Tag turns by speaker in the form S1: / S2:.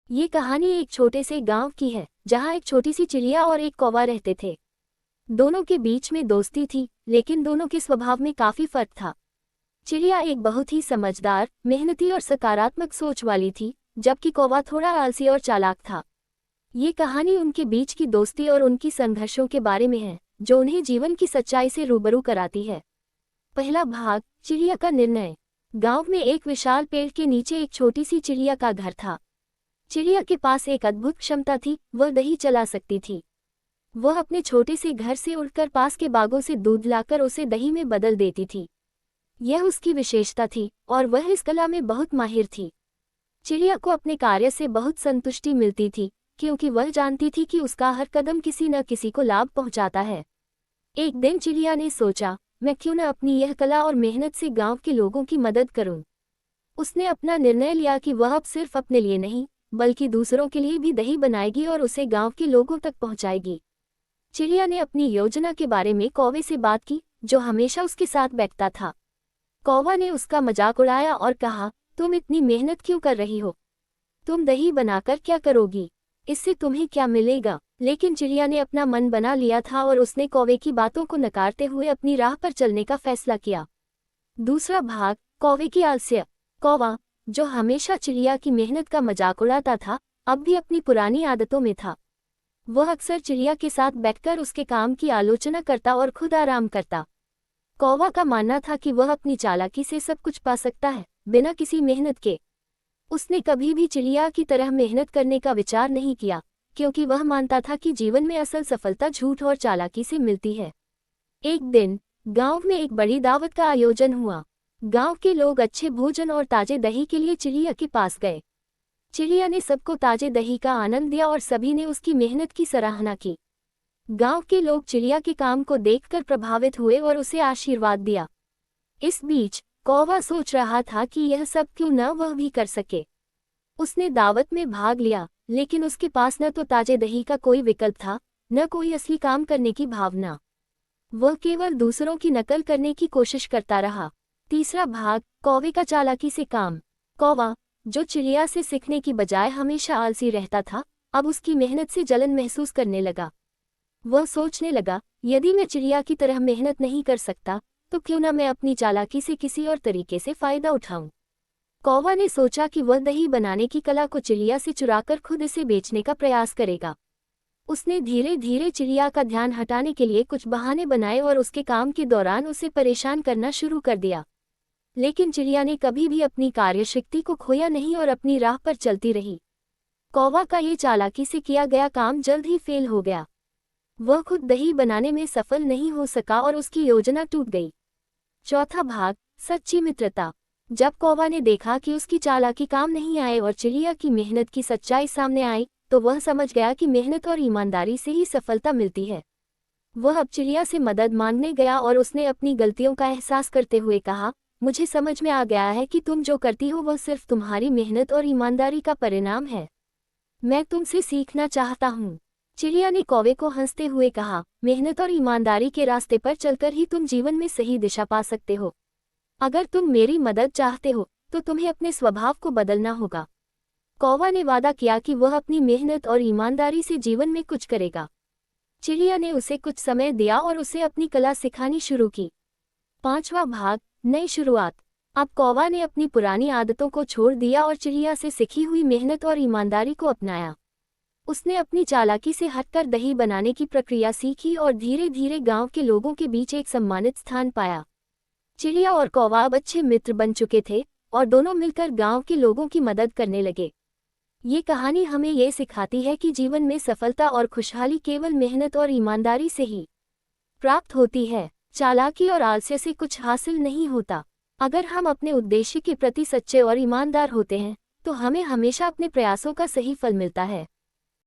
S1: ये कहानी एक छोटे से गांव की है जहां एक छोटी सी चिड़िया और एक कौवा रहते थे। दोनों के बीच में दोस्ती थी, लेकिन दोनों के स्वभाव में काफी फर्क था। चिड़िया एक बहुत ही समझदार, मेहनती और सकारात्मक सोच वाली थी, जबकि कौवा थोड़ा आलसी और चालाक था। ये कहानी उनके बीच की दोस्ती और उनकी संघर्षों के बारे में है, जो उन्हें जीवन की सच्चाई से रूबरू कराती है। पहला भाग, चिड़िया का निर्णय। गांव में एक विशाल पेड़ के नीचे एक छोटी सी चिड़िया का घर था। चिड़िया के पास एक अद्भुत क्षमता थी, वह दही चला सकती थी। वह अपने छोटे से घर से उड़कर पास के बागों से दूध लाकर उसे दही में बदल देती थी। यह उसकी विशेषता थी और वह इस कला में बहुत माहिर थी। चिड़िया को अपने कार्य से बहुत संतुष्टि मिलती थी, क्योंकि वह जानती थी कि उसका हर कदम किसी न किसी को लाभ पहुंचाता है। एक दिन चिड़िया ने सोचा, मैं क्यों न अपनी यह कला और मेहनत से गांव के लोगों की मदद करूं। उसने अपना निर्णय लिया कि वह अब सिर्फ अपने लिए नहीं, बल्कि दूसरों के लिए भी दही बनाएगी और उसे गांव के लोगों तक पहुंचाएगी। चिड़िया ने अपनी योजना के बारे में कौवे से बात की, जो हमेशा उसके साथ बैठता था। कौवा ने उसका मजाक उड़ाया और कहा, तुम इतनी मेहनत क्यों कर रही हो? तुम दही बनाकर क्या करोगी? इससे तुम्हें क्या मिलेगा? लेकिन चिड़िया ने अपना मन बना लिया था और उसने कौवे की बातों को नकारते हुए अपनी राह पर चलने का फैसला किया। दूसरा भाग, कौवे की आलस्य। कौवा, जो हमेशा चिड़िया की मेहनत का मजाक उड़ाता था, अब भी अपनी पुरानी आदतों में था। वह अक्सर चिड़िया के साथ बैठकर उसके काम की आलोचना करता और खुद आराम करता। कौवा का मानना था कि वह अपनी चालाकी से सब कुछ पा सकता है, बिना किसी मेहनत के। उसने कभी भी चिड़िया की तरह मेहनत करने का विचार नहीं किया, क्योंकि वह मानता था कि जीवन में असल सफलता झूठ और चालाकी से मिलती है। एक दिन गांव में एक बड़ी दावत का आयोजन हुआ। गांव के लोग अच्छे भोजन और ताजे दही के लिए चिड़िया के पास गए। चिड़िया ने सबको ताजे दही का आनंद दिया और सभी ने उसकी मेहनत की सराहना की। गांव के लोग चिड़िया के काम को देखकर प्रभावित हुए और उसे आशीर्वाद दिया। इस बीच कौवा सोच रहा था कि यह सब क्यों न वह भी कर सके। उसने दावत में भाग लिया, लेकिन उसके पास न तो ताजे दही का कोई विकल्प था, न कोई असली काम करने की भावना। वह केवल दूसरों की नकल करने की कोशिश करता रहा। तीसरा भाग, कौवे का चालाकी से काम। कौवा, जो चिड़िया से सीखने की बजाय हमेशा आलसी रहता था, अब उसकी मेहनत से जलन महसूस करने लगा। वह सोचने लगा, यदि मैं चिड़िया की तरह मेहनत नहीं कर सकता, तो क्यों न मैं अपनी चालाकी से किसी और तरीके से फायदा उठाऊं। कौवा ने सोचा कि वह दही बनाने की कला को चिड़िया से चुराकर खुद इसे बेचने का प्रयास करेगा। उसने धीरे धीरे चिड़िया का ध्यान हटाने के लिए कुछ बहाने बनाए और उसके काम के दौरान उसे परेशान करना शुरू कर दिया। लेकिन चिड़िया ने कभी भी अपनी कार्यशक्ति को खोया नहीं और अपनी राह पर चलती रही। कौवा का ये चालाकी से किया गया काम जल्द ही फेल हो गया। वह खुद दही बनाने में सफल नहीं हो सका और उसकी योजना टूट गई। चौथा भाग, सच्ची मित्रता। जब कौवा ने देखा कि उसकी चालाकी काम नहीं आए और चिड़िया की मेहनत की सच्चाई सामने आई, तो वह समझ गया कि मेहनत और ईमानदारी से ही सफलता मिलती है। वह अब चिड़िया से मदद मांगने गया और उसने अपनी गलतियों का एहसास करते हुए कहा, मुझे समझ में आ गया है कि तुम जो करती हो वह सिर्फ तुम्हारी मेहनत और ईमानदारी का परिणाम है। मैं तुमसे सीखना चाहता हूँ। चिड़िया ने कौवे को हंसते हुए कहा, मेहनत और ईमानदारी के रास्ते पर चलकर ही तुम जीवन में सही दिशा पा सकते हो। अगर तुम मेरी मदद चाहते हो, तो तुम्हें अपने स्वभाव को बदलना होगा। कौवा ने वादा किया कि वह अपनी मेहनत और ईमानदारी से जीवन में कुछ करेगा। चिड़िया ने उसे कुछ समय दिया और उसे अपनी कला सिखानी शुरू की। पांचवा भाग, नई शुरुआत। अब कौवा ने अपनी पुरानी आदतों को छोड़ दिया और चिड़िया से सीखी हुई मेहनत और ईमानदारी को अपनाया। उसने अपनी चालाकी से हटकर दही बनाने की प्रक्रिया सीखी और धीरे धीरे गांव के लोगों के बीच एक सम्मानित स्थान पाया। चिड़िया और कौवा अब अच्छे मित्र बन चुके थे और दोनों मिलकर गांव के लोगों की मदद करने लगे। ये कहानी हमें ये सिखाती है कि जीवन में सफलता और खुशहाली केवल मेहनत और ईमानदारी से ही प्राप्त होती है। चालाकी और आलस्य से कुछ हासिल नहीं होता। अगर हम अपने उद्देश्य के प्रति सच्चे और ईमानदार होते हैं, तो हमें हमेशा अपने प्रयासों का सही फल मिलता है।